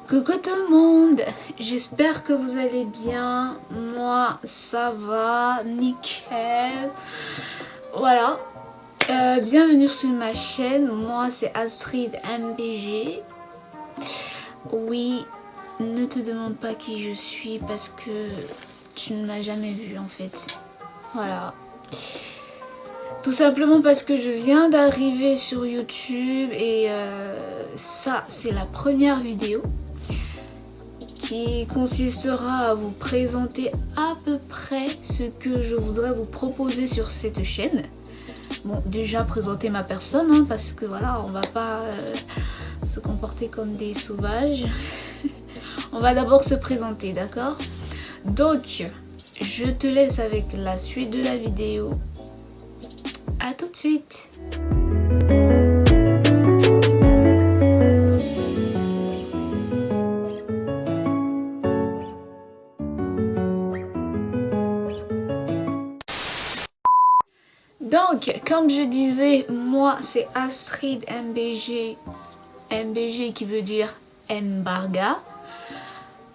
Coucou tout le monde, j'espère que vous allez bien. Moi ça va, nickel. Voilà, bienvenue sur ma chaîne. Moi c'est Astrid MBG. Oui, ne te demande pas qui je suis parce que tu ne m'as jamais vu en fait. Voilà. Tout simplement parce que je viens d'arriver sur YouTube et ça c'est la première vidéo qui consistera à vous présenter à peu près ce que je voudrais vous proposer sur cette chaîne. Bon, déjà présenter ma personne, hein, parce que voilà, on va pas se comporter comme des sauvages. On va d'abord se présenter, d'accord? Donc, je te laisse avec la suite de la vidéo. À tout de suite! Donc, comme je disais, moi c'est Astrid MBG. MBG qui veut dire Mbarga.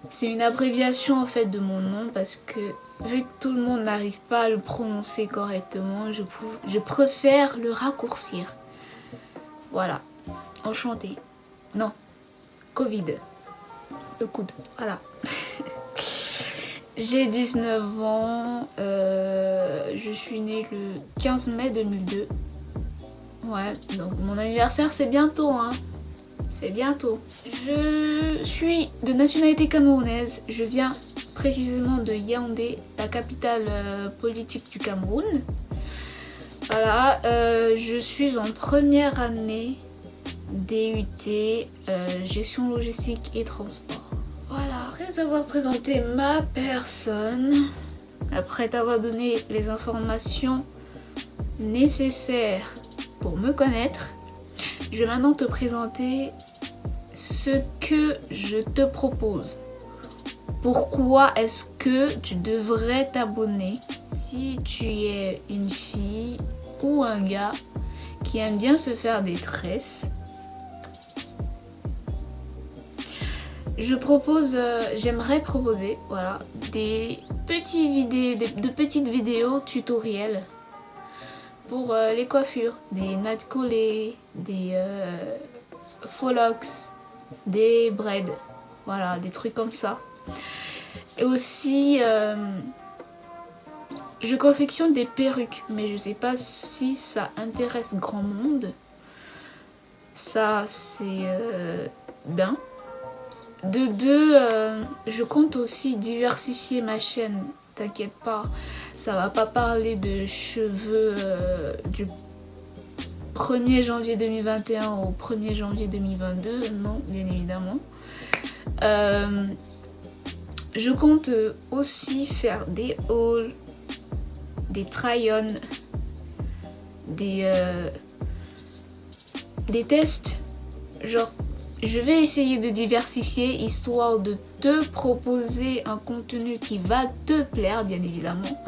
C'est une abréviation en fait de mon nom parce que vu que tout le monde n'arrive pas à le prononcer correctement, je préfère le raccourcir. Voilà. Enchantée. Non. Covid. Le coude. Voilà. J'ai 19 ans. Je suis née le 15 mai 2002. Ouais, donc mon anniversaire c'est bientôt, hein. C'est bientôt. Je suis de nationalité camerounaise. Je viens précisément de Yaoundé, la capitale politique du Cameroun. Voilà, je suis en première année DUT, gestion logistique et transport. Voilà, après avoir présenté ma personne, après t'avoir donné les informations nécessaires pour me connaître, je vais maintenant te présenter ce que je te propose. Pourquoi est-ce que tu devrais t'abonner si tu es une fille ou un gars qui aime bien se faire des tresses? J'aimerais proposer voilà, de petites vidéos tutoriels pour les coiffures, des nattes collées, des faux locks, des braids, voilà, des trucs comme ça. Et aussi, je confectionne des perruques, mais je sais pas si ça intéresse grand monde. Ça, c'est d'un. De deux, je compte aussi diversifier ma chaîne. T'inquiète pas, ça va pas parler de cheveux du 1er janvier 2021 au 1er janvier 2022, non, bien évidemment. Je compte aussi faire des hauls, des try-on, des tests. Genre, je vais essayer de diversifier histoire de te proposer un contenu qui va te plaire, bien évidemment.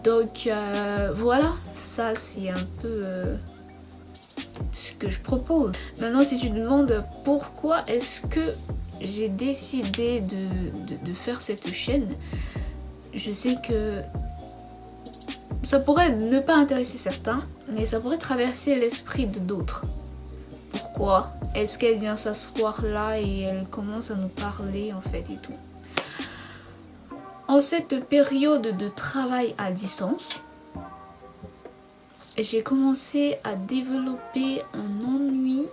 Donc voilà, ça c'est un peu ce que je propose. Maintenant, si tu te demandes pourquoi est-ce que j'ai décidé de faire cette chaîne, je sais que ça pourrait ne pas intéresser certains, mais ça pourrait traverser l'esprit de d'autres. Pourquoi est-ce qu'elle vient s'asseoir là et elle commence à nous parler en fait et tout? En cette période de travail à distance, j'ai commencé à développer un ennui,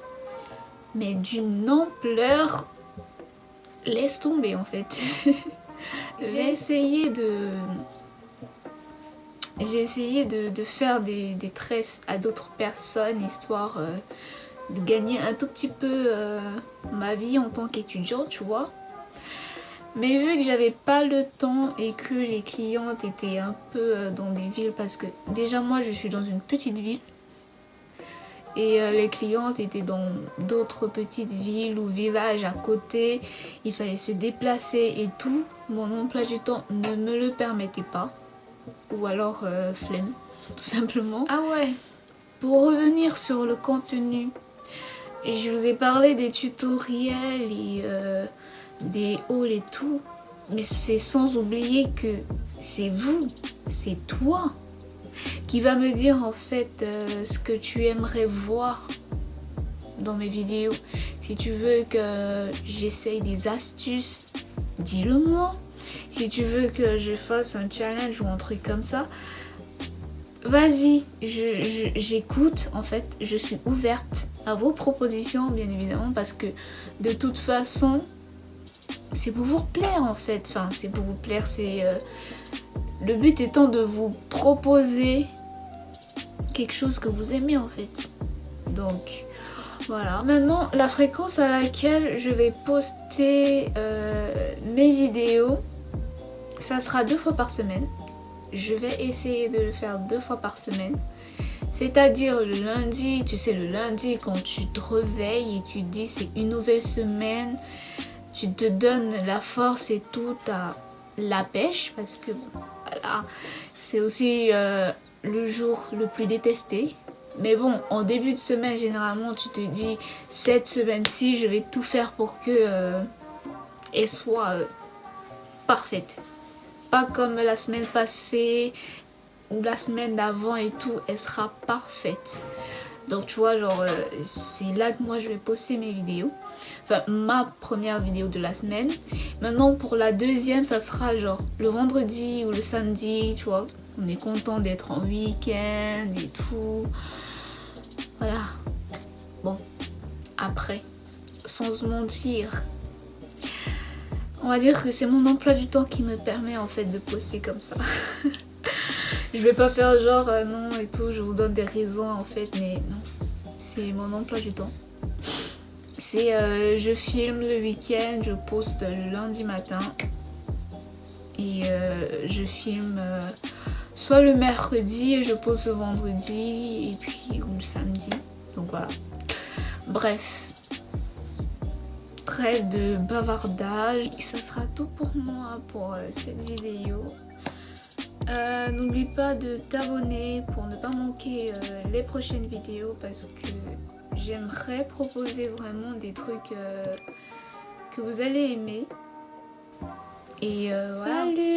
mais d'une ampleur, laisse tomber en fait. J'ai essayé de faire des tresses à d'autres personnes, histoire de gagner un tout petit peu ma vie en tant qu'étudiante, tu vois. Mais vu que j'avais pas le temps et que les clientes étaient un peu dans des villes, parce que déjà moi je suis dans une petite ville et les clientes étaient dans d'autres petites villes ou villages à côté, il fallait se déplacer et tout, mon emploi du temps ne me le permettait pas, ou alors flemme tout simplement. Ah ouais, pour revenir sur le contenu, je vous ai parlé des tutoriels et des hauls et tout, mais c'est sans oublier que c'est vous, c'est toi qui va me dire en fait ce que tu aimerais voir dans mes vidéos. Si tu veux que j'essaye des astuces, dis-le moi. Si tu veux que je fasse un challenge ou un truc comme ça, vas-y, j'écoute en fait, je suis ouverte à vos propositions bien évidemment parce que de toute façon c'est pour vous plaire en fait, enfin c'est pour vous plaire, c'est le but étant de vous proposer quelque chose que vous aimez en fait. Donc voilà. Maintenant la fréquence à laquelle je vais poster mes vidéos, ça sera 2 fois par semaine. Je vais essayer de le faire 2 fois par semaine. C'est-à-dire le lundi, tu sais, le lundi quand tu te réveilles et tu te dis c'est une nouvelle semaine, tu te donnes la force et tout, t'as la pêche parce que voilà, c'est aussi le jour le plus détesté. Mais bon, en début de semaine, généralement, tu te dis cette semaine-ci, je vais tout faire pour que elle soit parfaite. Pas comme la semaine passée ou la semaine d'avant et tout, elle sera parfaite. Donc tu vois, genre, c'est là que moi je vais poster mes vidéos. Enfin, ma première vidéo de la semaine. Maintenant, pour la deuxième, ça sera genre le vendredi ou le samedi, tu vois. On est content d'être en week-end et tout. Voilà. Bon, après, sans se mentir, on va dire que c'est mon emploi du temps qui me permet en fait de poster comme ça. Je vais pas faire genre non et tout, je vous donne des raisons en fait, mais non. C'est mon emploi du temps. C'est je filme le week-end, je poste le lundi matin. Et je filme soit le mercredi et je poste le vendredi et puis ou le samedi. Donc voilà. Bref. Trêve de bavardage. Ça sera tout pour moi pour cette vidéo. N'oublie pas de t'abonner pour ne pas manquer les prochaines vidéos parce que j'aimerais proposer vraiment des trucs que vous allez aimer. Et voilà. Salut!